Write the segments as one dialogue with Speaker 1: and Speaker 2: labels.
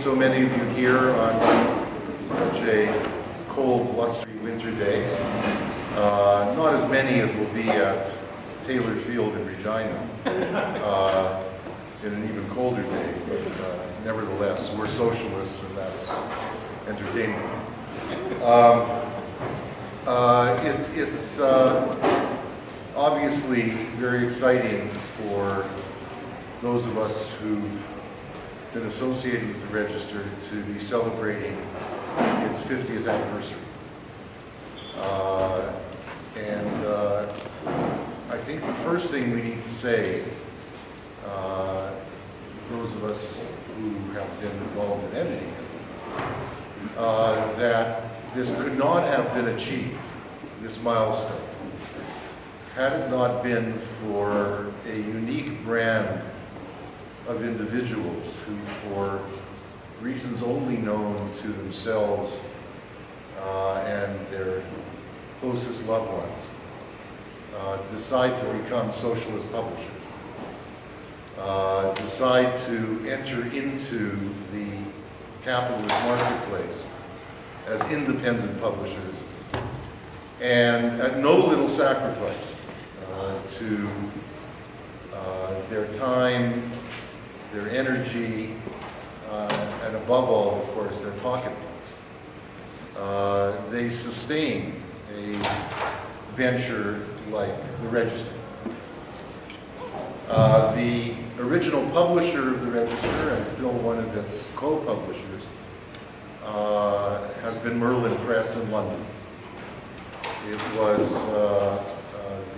Speaker 1: so many of you here on such a cold, blustery winter day. Not as many as will be at Taylor Field in Regina in an even colder day, but nevertheless, we're socialists and that's entertaining. It's obviously very exciting for those of us who've been associated with the Register to be celebrating its 50th anniversary. I think the first thing we need to say, those of us who have been involved in editing it, that this could not have been achieved, this milestone, had it not been for a unique brand of individuals who, for reasons only known to themselves and their closest loved ones, decide to become socialist publishers, decide to enter into the capitalist marketplace as independent publishers, and at no little sacrifice to their time, their energy, and above all, of course, their pocketbooks. They sustain a venture like the Register. The original publisher of the Register, and still one of its co-publishers, has been Merlin Press in London. It was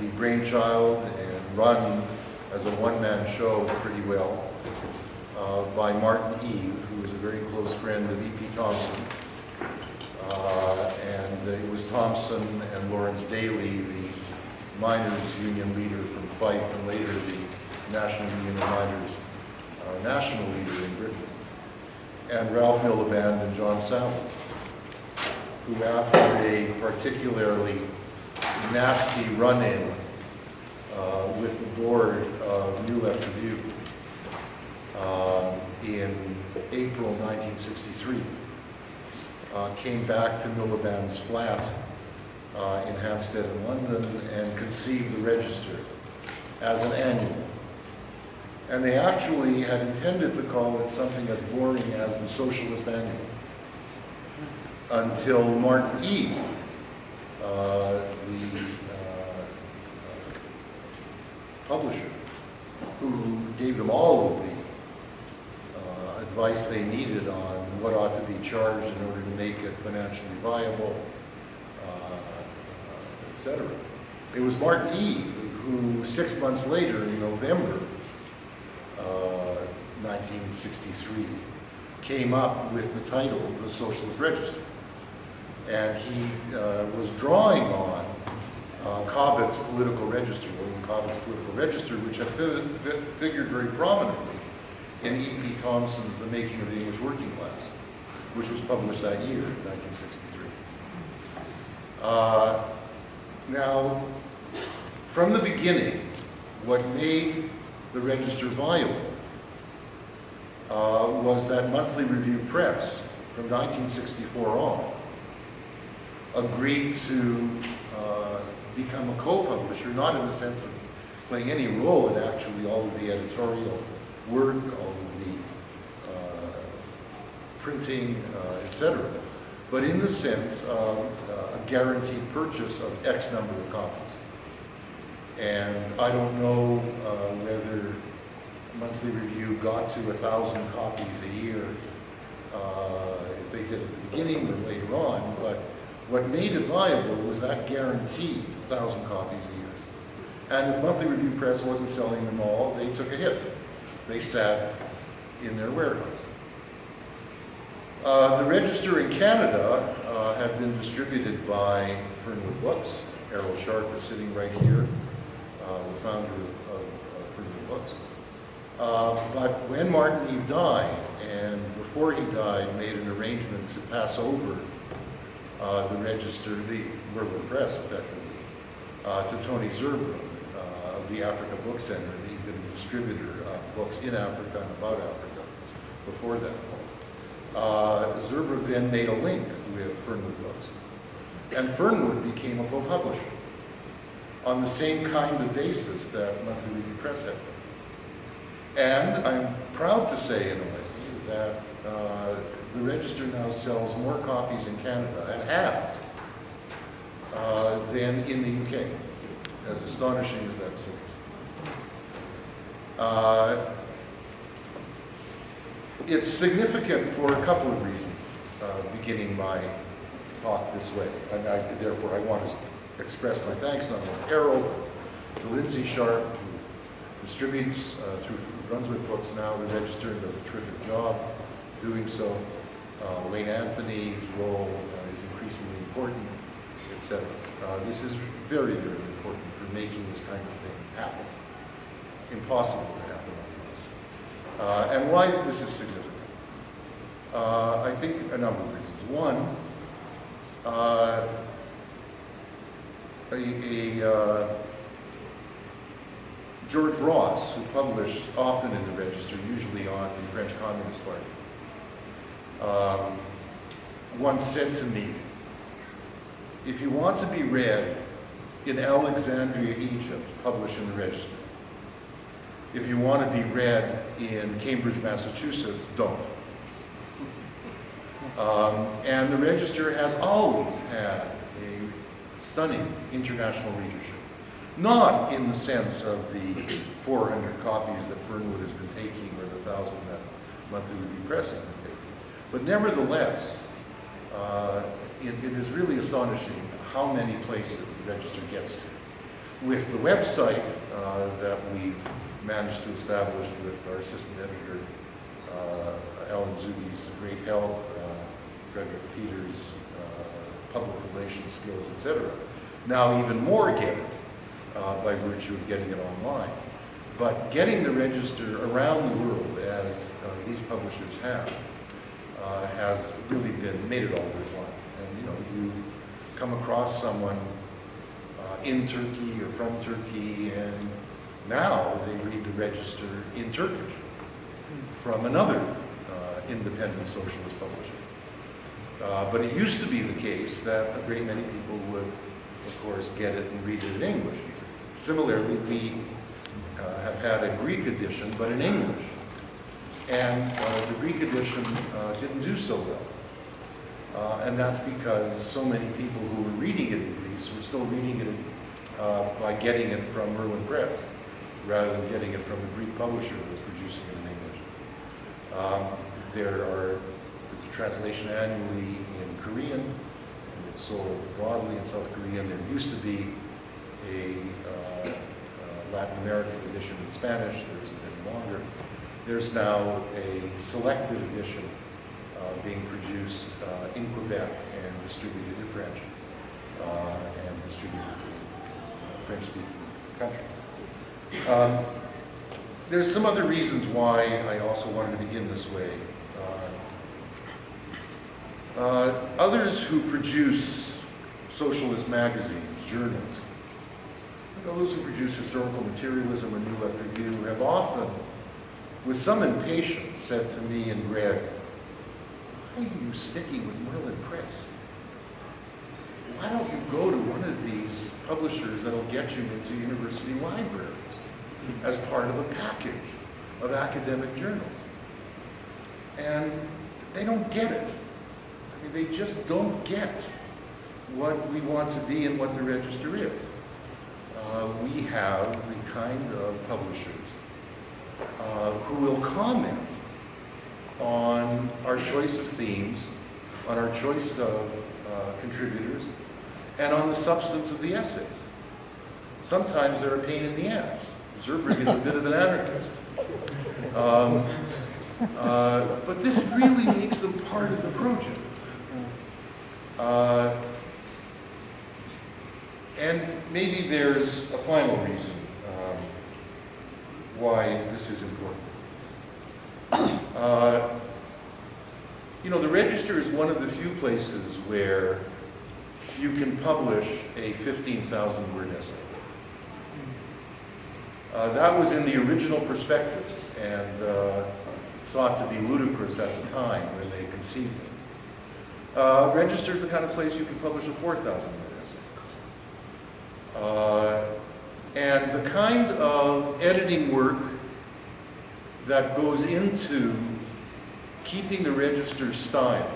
Speaker 1: the brainchild and run as a one-man show pretty well by Martin Eve, who was a very close friend of E.P. Thompson. And it was Thompson and Lawrence Daly, the miners' union leader from Fife, and later the National Union of Miners national leader in Britain, and Ralph Miliband and John Saville, who after a particularly nasty run-in with the board of New Left Review in April 1963, came back to Miliband's flat in Hampstead in London and conceived the Register as an annual. And they actually had intended to call it something as boring as the Socialist Annual, until Martin Eve, the publisher, who gave them all of the advice they needed on what ought to be charged in order to make it financially viable, etc. It was Martin Eve who 6 months later, in November 1963, came up with the title, the Socialist Register. And he was drawing on Cobbett's Political Register, William Cobbett's Political Register, which had figured very prominently in E.P. Thompson's The Making of the English Working Class, which was published that year, 1963. Now, from the beginning, what made the Register viable was that Monthly Review Press, from 1964 on, agreed to become a co-publisher, not in the sense of playing any role in actually all of the editorial work, all of the printing, etc., but in the sense of a guaranteed purchase of X number of copies. And I don't know whether Monthly Review got to 1,000 copies a year, if they did at the beginning or later on, but what made it viable was that guaranteed 1,000 copies a year. And if Monthly Review Press wasn't selling them all, they took a hit. They sat in their warehouse. The Register in Canada had been distributed by Fernwood Books. Errol Sharp is sitting right here, the founder of Fernwood Books. But when Martin Eve died, and before he died, made an arrangement to pass over the Register, the Merlin Press, effectively, to Tony Zurbrun of the Africa Book Center. He'd been a distributor of books in Africa and about Africa before that. Zurbrugg then made a link with Fernwood Books. And Fernwood became a co-publisher on the same kind of basis that Monthly Review Press had been. And I'm proud to say, in a way, that the Register now sells more copies in Canada, and has, than in the UK, as astonishing as that seems. It's significant for a couple of reasons, beginning my talk this way. And therefore, I want to express my thanks not only to Harold, but to Lindsay Sharp, who distributes through Brunswick Books now the Register and does a terrific job doing so. Wayne Anthony's role is increasingly important, etc. This is very, very important for making this kind of thing happen. Impossible to happen otherwise. And why this is significant? I think a number of reasons. One, George Ross, who published often in the Register, usually on the French Communist Party, once said to me, if you want to be read in Alexandria, Egypt, publish in the Register. If you want to be read in Cambridge, Massachusetts, don't. And the Register has always had a stunning international readership. Not in the sense of the 400 copies that Fernwood has been taking or the 1,000 that Monthly Review Press has been taking. But nevertheless, it is really astonishing how many places the Register gets to. With the website that we've managed to establish with our assistant editor, Alan Zugi's great help, Frederick Peters' public relations skills, etc. Now even more get it by virtue of getting it online. But getting the Register around the world, as these publishers have, has really made it all worthwhile. And you come across someone in Turkey or from Turkey, and now they read the Register in Turkish from another independent socialist publisher. But it used to be the case that a great many people would, of course, get it and read it in English. Similarly, we have had a Greek edition, but in English. And the Greek edition didn't do so well. And that's because so many people who were reading it in Greece were still reading it by getting it from Merlin Press, rather than getting it from the Greek publisher who was producing it in English. There's a translation annually in Korean, and it's sold broadly in South Korean. There used to be a Latin American edition in Spanish. There isn't any longer. There's now a selected edition being produced in Quebec and distributed in French, and distributed in French-speaking countries. There's some other reasons why I also wanted to begin this way. Others who produce socialist magazines, journals, those who produce historical materialism or New Left Review have often, with some impatience, said to me and Greg, why are you sticking with Merlin Press? Why don't you go to one of these publishers that'll get you into university libraries as part of a package of academic journals? And they don't get it. I mean, they just don't get what we want to be and what the Register is. We have the kind of publishers who will comment on our choice of themes, on our choice of contributors, and on the substance of the essays. Sometimes they're a pain in the ass. Zurbrugg is a bit of an anarchist. But this really makes them part of the project. And maybe there's a final reason why this is important. The Register is one of the few places where you can publish a 15,000-word essay. That was in the original prospectus, and thought to be ludicrous at the time when they conceived it. Register is the kind of place you can publish a 4,000-word essay. And the kind of editing work that goes into keeping the Register style,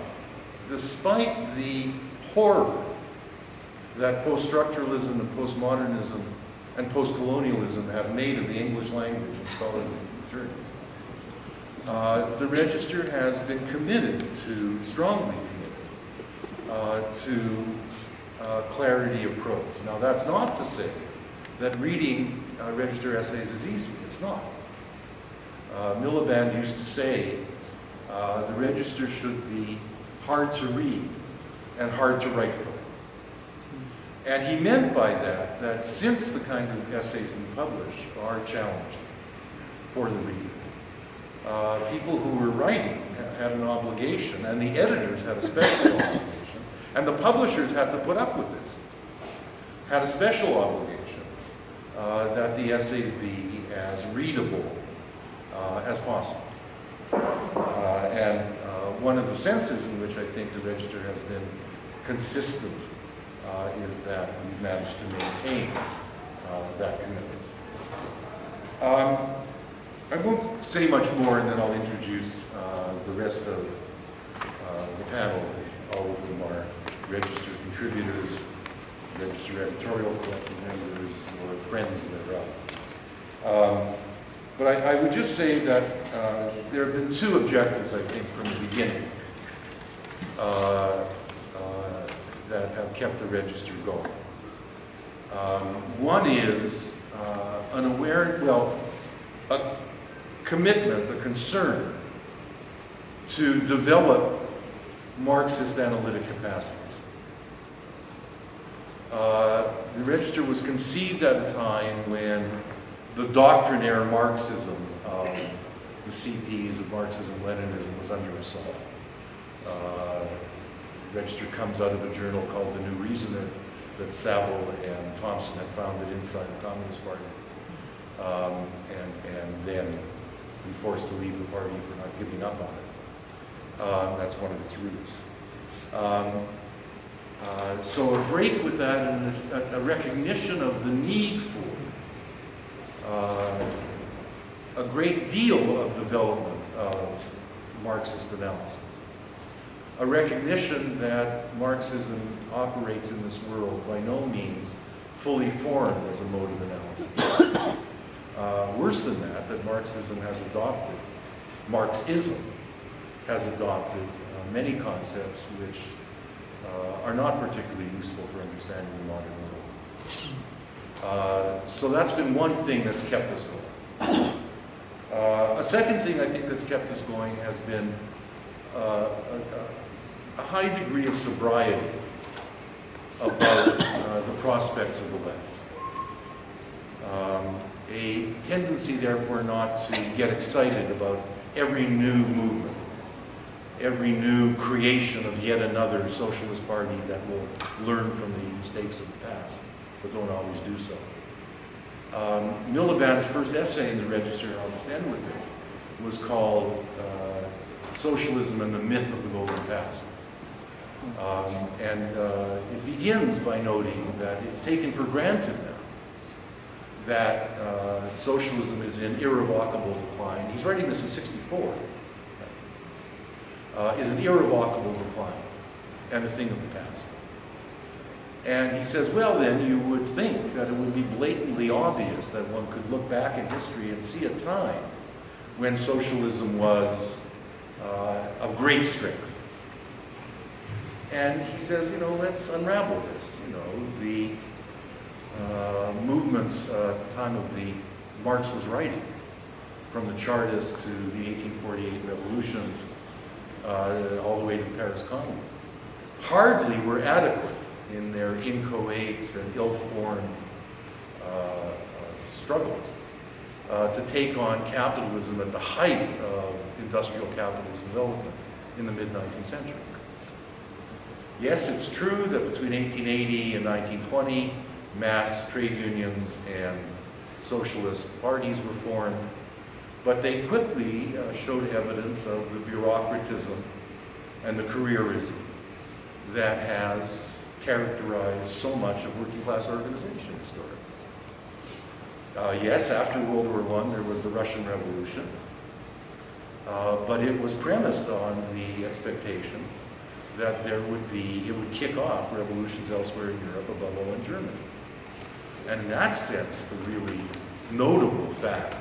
Speaker 1: despite the horror that post-structuralism and postmodernism and post-colonialism have made of the English language in scholarly journals, the Register has been committed to, strongly committed, to clarity of prose. Now, that's not to say that reading Register essays is easy. It's not. Miliband used to say the Register should be hard to read and hard to write from. And he meant by that, that since the kind of essays we publish are challenging for the reader, people who were writing had an obligation, and the editors had a special obligation, and the publishers had to put up with this, had a special obligation that the essays be as readable as possible. And one of the senses in which I think the Register has been consistent is that we've managed to maintain that commitment. I won't say much more, and then I'll introduce the rest of the panel. All of them are Register contributors, Register editorial collective members, or friends thereof. But I would just say that there have been two objectives, I think, from the beginning that have kept the Register going. One is a commitment, a concern to develop Marxist analytic capacities. The Register was conceived at a time when the doctrinaire Marxism of the CPs of Marxism-Leninism was under assault. Register comes out of a journal called The New Reasoner that Saville and Thompson had founded inside the Communist Party, and then be forced to leave the party for not giving up on it. That's one of its roots. So a break with that and a recognition of the need for a great deal of development of Marxist analysis. A recognition that Marxism operates in this world by no means fully formed as a mode of analysis. Worse than that, that Marxism has adopted many concepts which are not particularly useful for understanding the modern world. So that's been one thing that's kept us going. A second thing I think that's kept us going has been a high degree of sobriety about the prospects of the left. A tendency, therefore, not to get excited about every new movement, every new creation of yet another socialist party that will learn from the mistakes of the past, but don't always do so. Miliband's first essay in the Register, and I'll just end with this, was called Socialism and the Myth of the Golden Past. It begins by noting that it's taken for granted now that socialism is in irrevocable decline. He's writing this in '64. Is an irrevocable decline and a thing of the past. And he says, well then, you would think that it would be blatantly obvious that one could look back in history and see a time when socialism was of great strength. And he says, let's unravel this. The movements at the time of Marx was writing, from the Chartists to the 1848 revolutions, all the way to the Paris Commune, hardly were adequate in their inchoate and ill-formed struggles to take on capitalism at the height of industrial capitalist development in the mid-19th century. Yes, it's true that between 1880 and 1920, mass trade unions and socialist parties were formed, But they quickly showed evidence of the bureaucratism and the careerism that has characterized so much of working class organization historically. Yes, after World War I, there was the Russian Revolution, but it was premised on the expectation that it would kick off revolutions elsewhere in Europe, above all in Germany. And in that sense, the really notable fact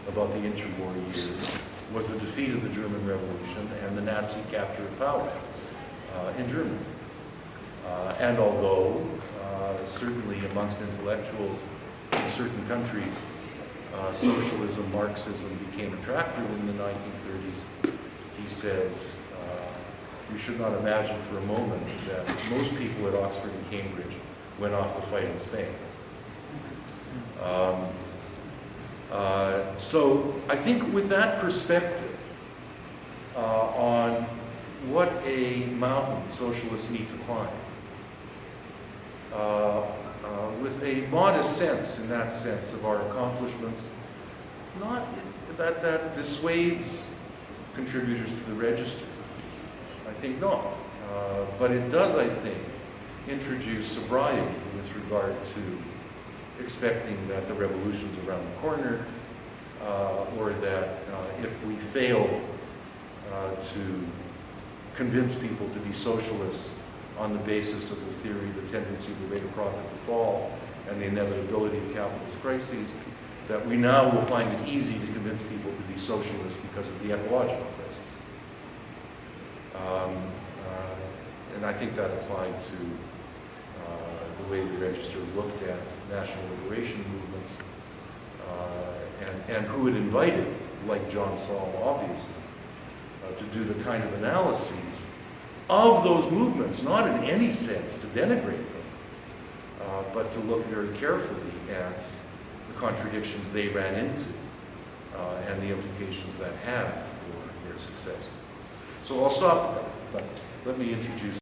Speaker 1: about the interwar years was the defeat of the German Revolution and the Nazi capture of power in Germany. And although certainly amongst intellectuals in certain countries, socialism, Marxism became attractive in the 1930s, he says, you should not imagine for a moment that most people at Oxford and Cambridge went off to fight in Spain. So I think with that perspective on what a mountain socialists need to climb, with a modest sense, in that sense, of our accomplishments, not that dissuades contributors to the register. I think not. But it does, I think, introduce sobriety with regard to expecting that the revolution's around the corner, or that if we fail to convince people to be socialists on the basis of the theory, the tendency of the rate of profit to fall, and the inevitability of capitalist crises, that we now will find it easy to convince people to be socialists because of the ecological crisis. And I think that applied to the way the Register looked at national liberation movements, and who it invited, like John Saul, obviously, to do the kind of analyses of those movements, not in any sense to denigrate them, but to look very carefully at the contradictions they ran into and the implications that had for their success. So I'll stop at that, but let me introduce